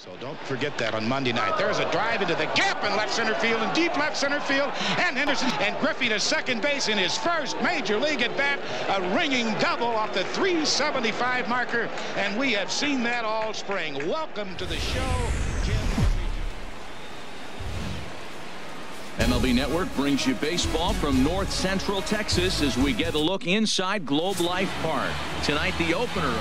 So don't forget that on Monday night. There's a drive into the gap in left center field and deep left center field. And Henderson and Griffey to second base in his first major league at bat. A ringing double off the 375 marker. And we have seen that all spring. Welcome to the show, Jim. MLB Network brings you baseball from North Central Texas as we get a look inside Globe Life Park. Tonight, the opener.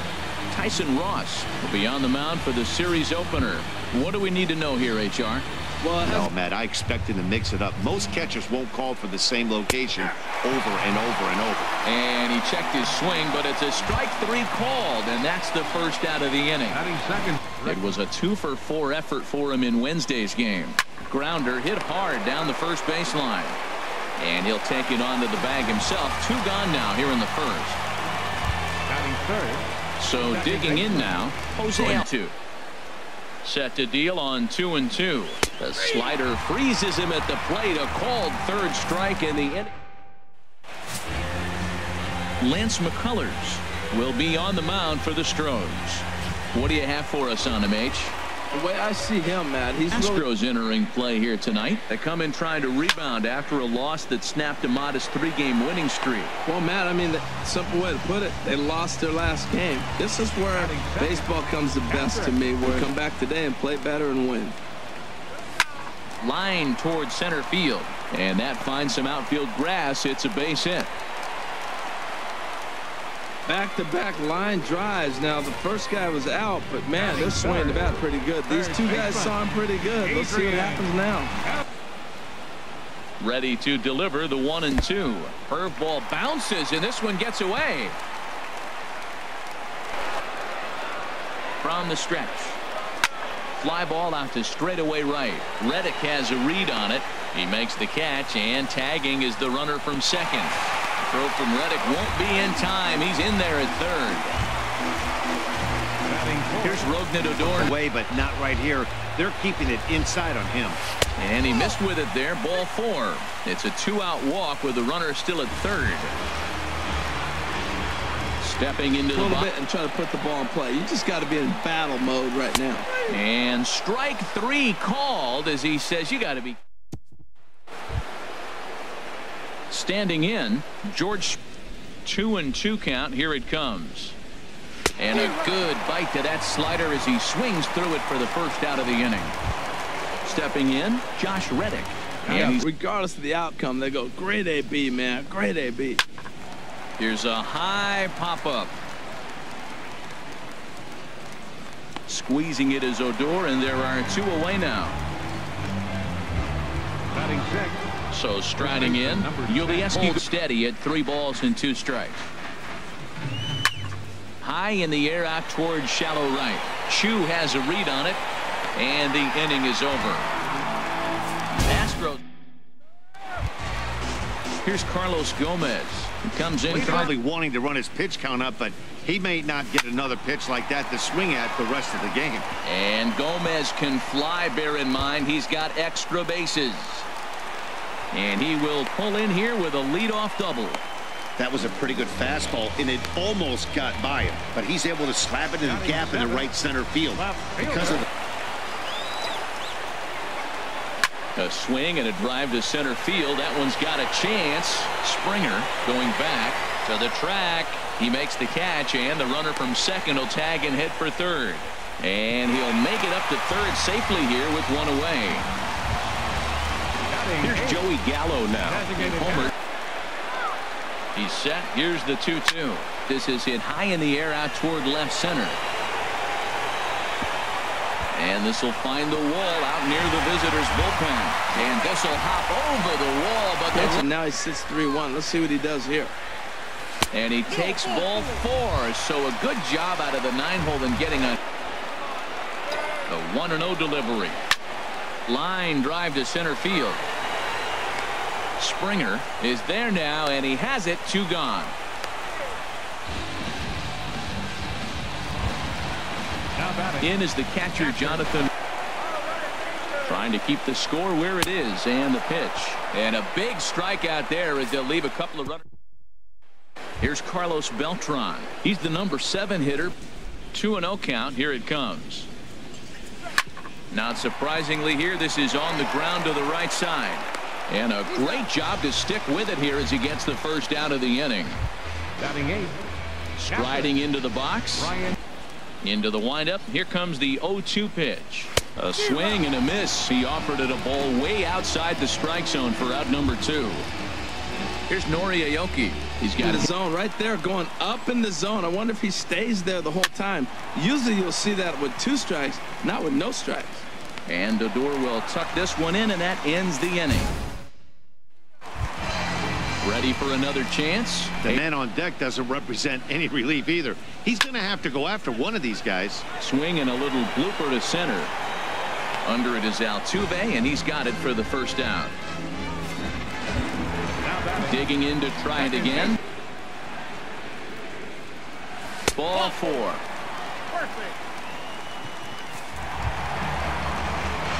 Tyson Ross will be on the mound for the series opener. What do we need to know here, HR? Well, no, Matt, I expect him to mix it up. Most catchers won't call for the same location over and over and over. And he checked his swing, but it's a strike three called, and that's the first out of the inning. It was a 2-for-4 effort for him in Wednesday's game. Grounder hit hard down the first baseline. And he'll take it onto the bag himself. 2 gone now here in the first. Batting third. So digging in now, Jose 2. Set to deal on 2-2. The slider freezes him at the plate. A called third strike in the inning. Lance McCullers will be on the mound for the Astros. What do you have for us on him, H? The way I see him, Matt, he's Astros entering play here tonight. They come in trying to rebound after a loss that snapped a modest 3-game winning streak. Well, Matt, I mean, the simple way to put it, they lost their last game. This is where baseball comes the best to me. We'll come back today and play better and win. Line towards center field, and that finds some outfield grass. It's a base hit. Back-to-back line drives. Now, the first guy was out, but, man, they're swinging the bat pretty good. These two guys saw him pretty good. Let's see what happens now. Ready to deliver the 1-2. Curveball bounces, and this one gets away. From the stretch. Fly ball out to straightaway right. Reddick has a read on it. He makes the catch, and tagging is the runner from second. Throw from Reddick won't be in time. He's in there at third. Here's Rognadodor. Way, but not right here. They're keeping it inside on him. And he missed with it there. Ball 4. It's a 2-out walk with the runner still at third. Stepping into the little bit and try to put the ball in play. You just got to be in battle mode right now. And strike 3 called as he says you got to be. Standing in, George. 2-2 count. Here it comes. And a good bite to that slider as he swings through it for the first out of the inning. Stepping in, Josh Reddick. And regardless of the outcome, they go, great AB, man. Great AB. Here's a high pop-up. Squeezing it is Odor, and there are 2 away now. Batting sixth. So striding in, Ulieski steady at 3 balls and 2 strikes. High in the air out towards shallow right. Chu has a read on it, and the inning is over. Astros. Here's Carlos Gomez. He comes in. He's probably wanting to run his pitch count up, but he may not get another pitch like that to swing at the rest of the game. And Gomez can fly, bear in mind he's got extra bases. And he will pull in here with a leadoff double. That was a pretty good fastball, and it almost got by him. But he's able to slap it in the gap in the right center field. Because of a swing and a drive to center field. That one's got a chance. Springer going back to the track. He makes the catch, and the runner from second will tag and head for third. And he'll make it up to third safely here with 1 away. Here's Joey Gallo now. Homer. He's set. Here's the 2-2. This is hit high in the air out toward left center. And this will find the wall out near the visitors' bullpen. And this will hop over the wall. But and now he sits 3-1. Let's see what he does here. And he takes ball 4. So a good job out of the 9-hole in getting a 1-0 delivery. Line drive to center field. Springer is there now, and he has it. 2 gone. In is the catcher, Jonathan. Trying to keep the score where it is, and the pitch. And a big strikeout there as they'll leave a couple of runners. Here's Carlos Beltran. He's the number 7 hitter. 2-0 count. Here it comes. Not surprisingly here, this is on the ground to the right side. And a great job to stick with it here as he gets the first out of the inning. Batting 8. Striding into the box. Into the windup. Here comes the 0-2 pitch. A swing and a miss. He offered it a ball way outside the strike zone for out number 2. Here's Nori Aoki. He's got in the zone right there, going up in the zone. I wonder if he stays there the whole time. Usually you'll see that with 2 strikes, not with no strikes. And Odor will tuck this one in, and that ends the inning. Ready for another chance. The man on deck doesn't represent any relief either. He's going to have to go after one of these guys. Swing and a little blooper to center. Under it is Altuve, and he's got it for the first out. Digging in to try it again. Ball 4.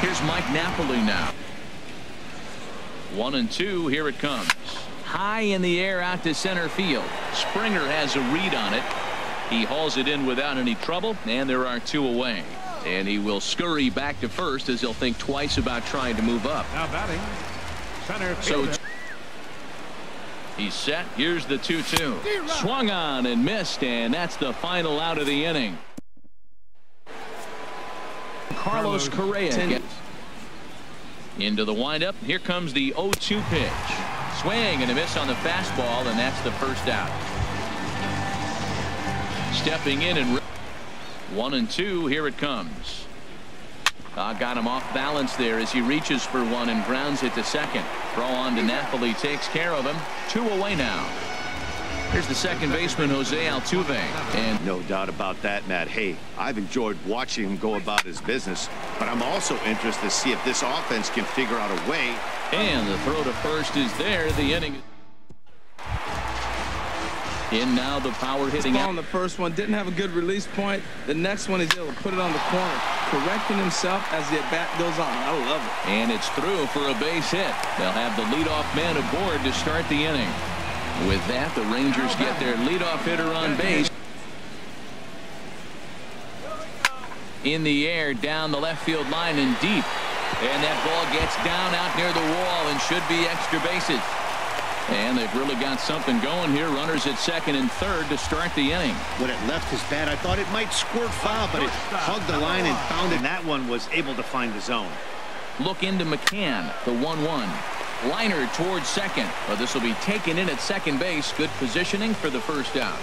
Here's Mike Napoli now. 1-2. Here it comes. High in the air out to center field. Springer has a read on it. He hauls it in without any trouble, and there are 2 away. And he will scurry back to first as he'll think twice about trying to move up. Now batting, center fielder. So he's set. Here's the 2-2. Swung on and missed, and that's the final out of the inning. Carlos Correa into the windup. Here comes the 0-2 pitch. Swing and a miss on the fastball, and that's the first out. Stepping in and 1-2. Here it comes. Got him off balance there as he reaches for one and grounds it to second. Throw on to Napoli takes care of him. 2 away now. Here's the second baseman, Jose Altuve. And no doubt about that, Matt. Hey, I've enjoyed watching him go about his business, but I'm also interested to see if this offense can figure out a way. And the throw to first is there. The inning. In now the power hitting on the first one, didn't have a good release point. The next one, he's able to put it on the corner, correcting himself as the at-bat goes on. I love it. And it's through for a base hit. They'll have the leadoff man aboard to start the inning. With that, the Rangers get their leadoff hitter on base. In the air, down the left field line and deep. And that ball gets down out near the wall and should be extra bases. And they've really got something going here. Runners at second and third to start the inning. When it left his bat, I thought it might squirt foul, but it hugged the line and found it. And that one was able to find the zone. Look into McCann, the 1-1. Liner towards second, but this will be taken in at second base. Good positioning for the first out.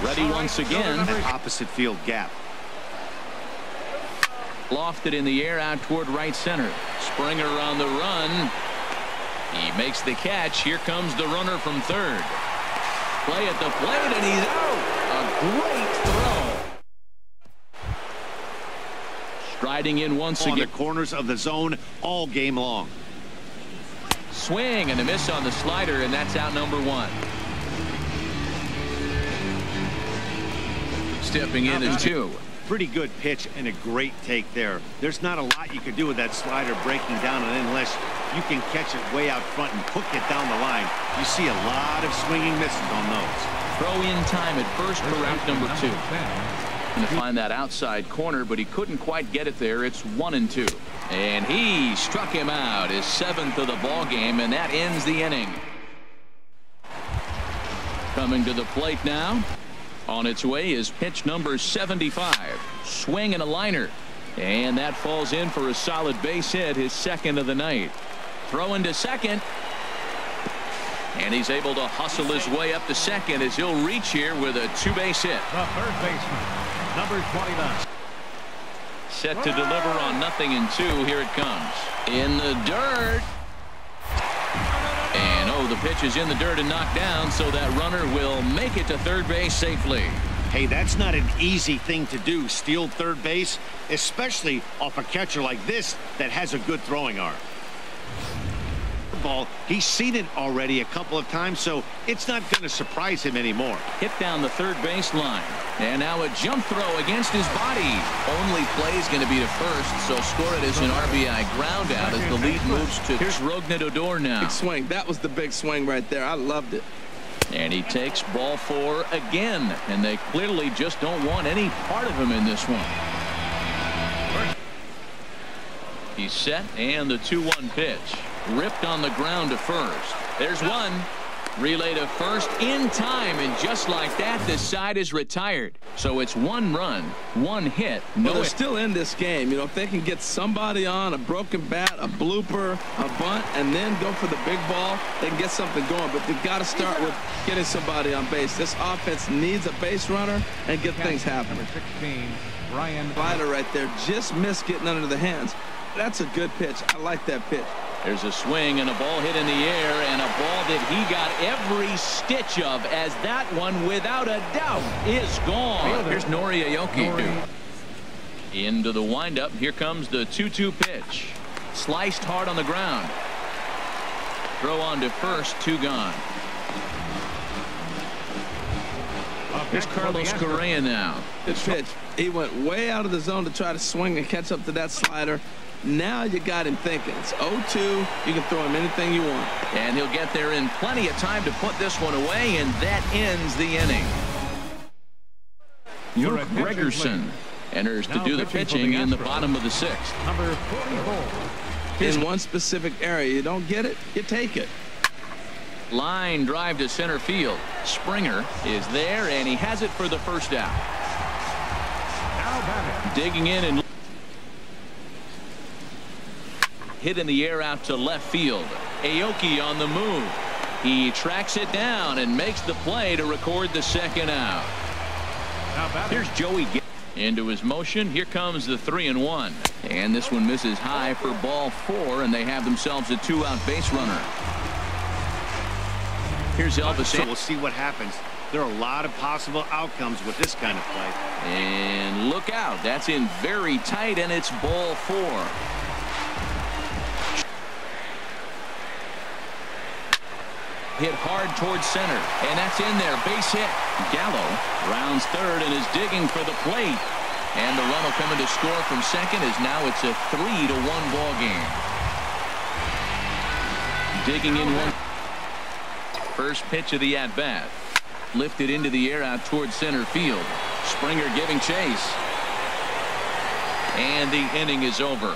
Ready once again. Opposite field gap. Lofted in the air out toward right center. Springer on the run. He makes the catch. Here comes the runner from third. Play at the plate, and he's out. A great throw. Striding in once again. On the corners of the zone all game long. Swing and a miss on the slider, and that's out number 1. Stepping in is 2. Pretty good pitch and a great take there. There's not a lot you can do with that slider breaking down, and unless you can catch it way out front and hook it down the line, you see a lot of swinging misses on those. Throw in time at first for out number 2. Going to find that outside corner, but he couldn't quite get it there. It's 1-2. And he struck him out, his 7th of the ball game, and that ends the inning. Coming to the plate now. On its way is pitch number 75. Swing and a liner. And that falls in for a solid base hit, his 2nd of the night. Throw into second. And he's able to hustle his way up to second as he'll reach here with a 2-base hit. The third baseman, number 29. Set to deliver on 0-2. Here it comes. In the dirt. And the pitch is in the dirt and knocked down, so that runner will make it to third base safely. Hey, that's not an easy thing to do, steal third base, especially off a catcher like this that has a good throwing arm. Ball, he's seen it already a couple of times, so it's not going to surprise him anymore. Hit down the third base line, and now a jump throw against his body. Only play is going to be to first, so score it as an RBI ground out as the lead moves to Rougned Odor now. Big swing. That was the big swing right there. I loved it. And he takes ball 4 again, and they clearly just don't want any part of him in this one. He's set, and the 2-1 pitch. Ripped on the ground to first. There's one. Relay to first in time, and just like that, the side is retired. So it's 1 run, 1 hit. Well, they're still in this game. You know, if they can get somebody on, a broken bat, a blooper, a bunt, and then go for the big ball, they can get something going. But they've got to start with getting somebody on base. This offense needs a base runner and get things happening. Number 16, Brian. Slider right there just missed getting under the hands. That's a good pitch. I like that pitch. There's a swing and a ball hit in the air, and a ball that he got every stitch of, as that one, without a doubt, is gone. Here's Nori Aoki. Into the windup. Here comes the 2-2 pitch. Sliced hard on the ground. Throw on to first, 2 gone. Here's Carlos Correa now. Good pitch. He went way out of the zone to try to swing and catch up to that slider. Now you got him thinking. It's 0-2. You can throw him anything you want. And he'll get there in plenty of time to put this one away, and that ends the inning. Luke Gregerson enters to do the pitching in the bottom of the 6th. Number 44. In one specific area, you don't get it, you take it. Line drive to center field. Springer is there, and he has it for the first out. Now batting. Digging in and hit in the air out to left field. Aoki on the move. He tracks it down and makes the play to record the 2nd out. Here's Joey into his motion. Here comes the 3-1, and this one misses high for ball 4, and they have themselves a 2-out base runner. Here's Elvis. So we'll see what happens. There are a lot of possible outcomes with this kind of play. And look out, that's in very tight, and it's ball 4. Hit hard towards center, and that's in there. Base hit. Gallo rounds third and is digging for the plate, and the run will come in to score from second, as now it's a 3-1 ball game. Digging in one. First pitch of the at bat, lifted into the air out towards center field. Springer giving chase, and the inning is over.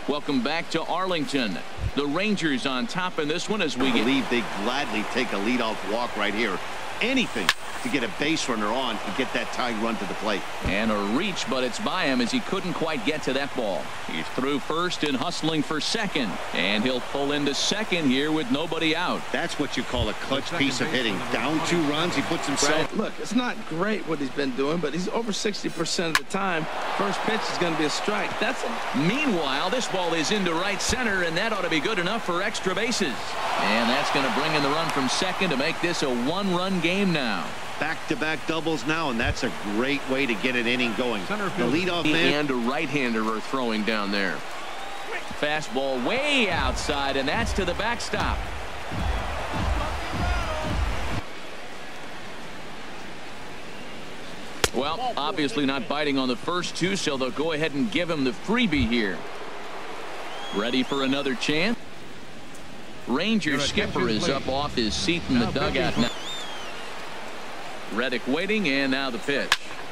Welcome back to Arlington. The Rangers on top in this one, as we believe they gladly take a leadoff walk right here. Anything to get a base runner on and get that tying run to the plate. And a reach, but it's by him, as he couldn't quite get to that ball. He's through first and hustling for second, and he'll pull into second here with nobody out. That's what you call a clutch piece of hitting. Down 2 runs, he puts himself. Right. Look, it's not great what he's been doing, but he's over 60% of the time. First pitch is going to be a strike. That's a... Meanwhile, this ball is into right center, and that ought to be good enough for extra bases. And that's going to bring in the run from second to make this a 1-run game now. Back-to-back doubles now, and that's a great way to get an inning going. The leadoff man and a right-hander are throwing down there. Fastball way outside, and that's to the backstop. Well, obviously not biting on the first 2, so they'll go ahead and give him the freebie here. Ready for another chance. Ranger skipper is up off his seat in the dugout now. Reddick waiting, and now the pitch.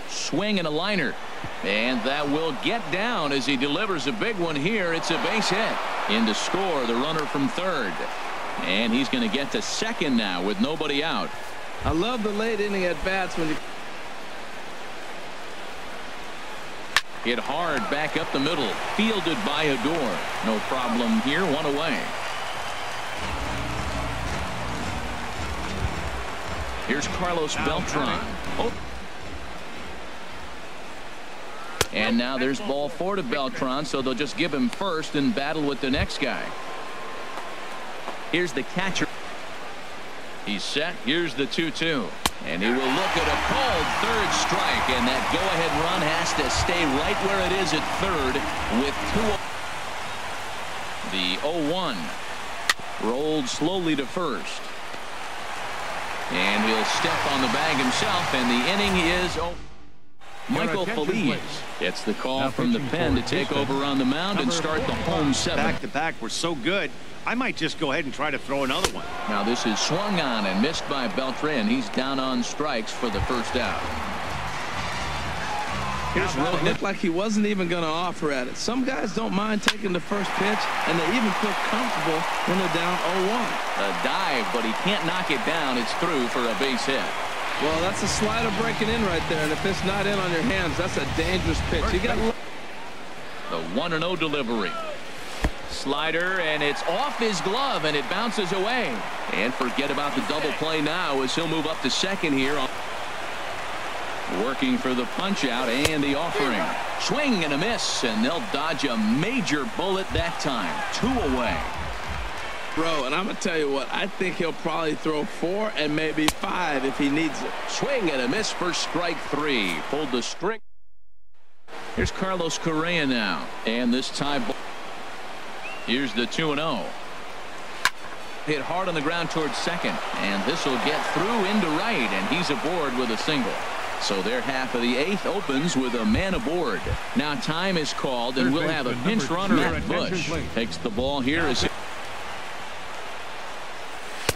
Swing and a liner, and that will get down as he delivers a big one here. It's a base hit. In to score, the runner from third, and he's going to get to second now with nobody out. I love the late inning at bats when you hit hard back up the middle, fielded by Adore. No problem here, 1 away. Here's Carlos Beltran. Oh. And now there's ball 4 to Beltran, so they'll just give him first and battle with the next guy. Here's the catcher. He's set. Here's the 2-2. And he will look at a called third strike, and that go-ahead run has to stay right where it is at third with 2. The 0-1 rolled slowly to first. And he'll step on the bag himself, and the inning is over. Michael Feliz gets the call from the pen to take over on the mound and start the home 7. Back-to-back were so good, I might just go ahead and try to throw another one. Now this is swung on and missed by Beltran. He's down on strikes for the first out. Here's Rowe. Looked like he wasn't even going to offer at it. Some guys don't mind taking the first pitch, and they even feel comfortable when they're down 0-1. A dive, but he can't knock it down. It's through for a base hit. Well, that's a slider breaking in right there, and if it's not in on your hands, that's a dangerous pitch. You got the 1-0 delivery. Slider, and it's off his glove, and it bounces away. And forget about the double play now as he'll move up to second here. Working for the punch out and the offering. Swing and a miss, and they'll dodge a major bullet that time. 2 away. Bro, and I'm going to tell you what, I think he'll probably throw 4 and maybe 5 if he needs it. Swing and a miss for strike 3. Pulled the string. Here's Carlos Correa now, and this tie ball. Here's the 2-0. Hit hard on the ground towards second, and this will get through into right, and he's aboard with a single. So their half of the 8th opens with a man aboard. Now time is called, and we'll have a pinch runner at Bush. Takes the ball here as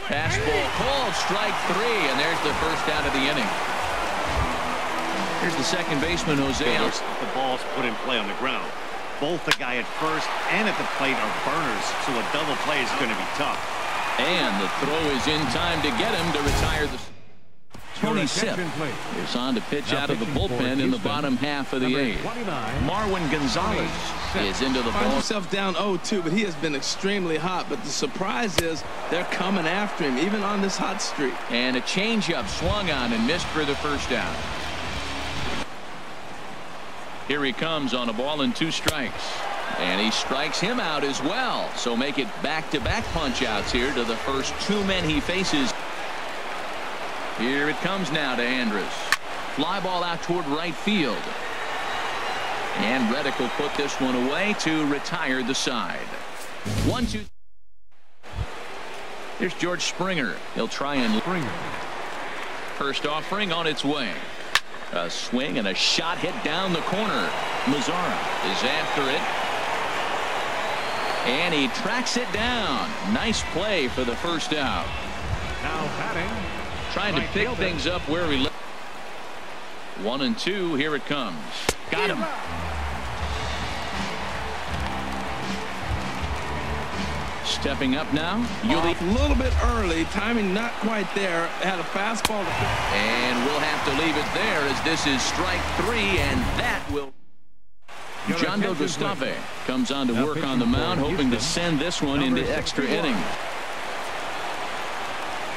fastball called, strike 3, and there's the first out of the inning. Here's the second baseman, Jose. The ball's put in play on the ground. Both the guy at first and at the plate are burners, so a double play is going to be tough. And the throw is in time to get him to retire the. Tony Sipp is on to pitch out of the bullpen in the bottom half of the 8th. Marwin Gonzalez is into the ball. Finds himself down 0-2, but he has been extremely hot. But the surprise is they're coming after him, even on this hot streak. And a changeup swung on and missed for the first out. Here he comes on a ball and 2 strikes. And he strikes him out as well. So make it back-to-back punch-outs here to the first 2 men he faces. Here it comes now to Andrus. Fly ball out toward right field. And Reddick will put this one away to retire the side. 1-2. Here's George Springer. He'll try and first offering on its way. A swing and a shot hit down the corner. Mazzara is after it. And he tracks it down. Nice play for the first out. Now batting. Trying to pick things up where he left. 1-2. Here it comes. Got him. Stepping up now. A little bit early. Timing not quite there. Had a fastball. And we'll have to leave it there as this is strike 3, and that will. Jondo Gustave comes on to work on the mound, hoping to send this one into extra innings.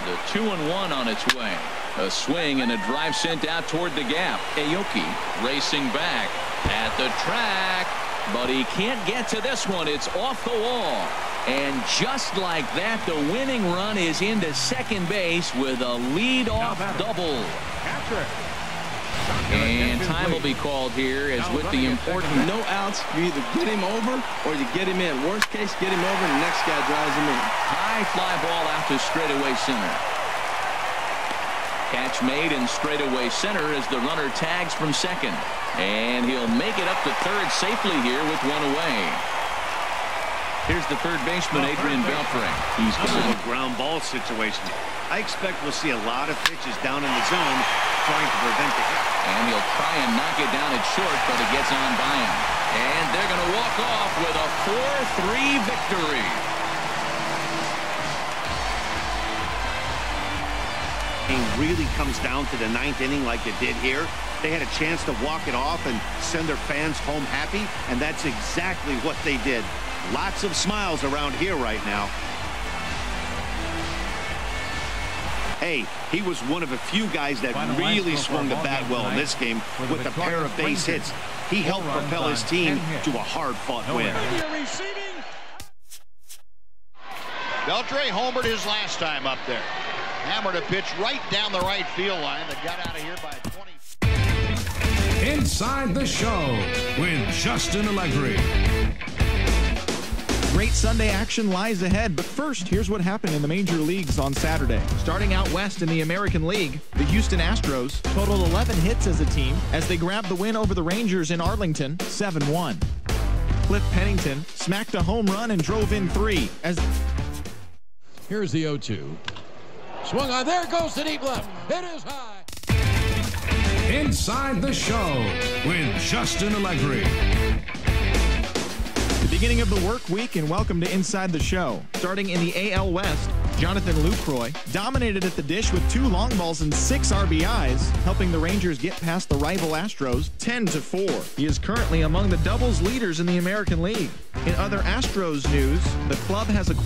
The 2-1 on its way. A swing and a drive sent out toward the gap. Aoki racing back at the track, but he can't get to this one. It's off the wall. And just like that, the winning run is into second base with a lead-off double. And time will be called here as with the important no outs. You either get him over or you get him in. Worst case, get him over and the next guy drives him in. High fly ball out to straightaway center. Catch made in straightaway center as the runner tags from second. And he'll make it up to third safely here with 1 away. Here's the third baseman, Adrian Beltre. He's in a ground ball situation. I expect we'll see a lot of pitches down in the zone trying to prevent the hit. And he'll try and knock it down at short, but it gets on by him. And they're going to walk off with a 4-3 victory. It really comes down to the 9th inning like it did here. They had a chance to walk it off and send their fans home happy, and that's exactly what they did. Lots of smiles around here right now. Hey, he was one of a few guys that really swung the bat well in this game with a pair of base hits. He helped propel his team to a hard-fought win. Beltre homered his last time up there. Hammered a pitch right down the right field line that got out of here by 20. Inside the Show with Justin Allegri. Great Sunday action lies ahead, but first, here's what happened in the major leagues on Saturday. Starting out west in the American League, the Houston Astros totaled 11 hits as a team as they grabbed the win over the Rangers in Arlington, 7-1. Cliff Pennington smacked a home run and drove in 3 as... Here's the 0-2. Swung on. There goes the deep left. It is high. Inside the Show with Justin Allegri. The beginning of the work week, and welcome to Inside the Show. Starting in the AL West, Jonathan Lucroy dominated at the dish with 2 long balls and 6 RBIs, helping the Rangers get past the rival Astros 10-4. He is currently among the doubles leaders in the American League. In other Astros news, the club has acquired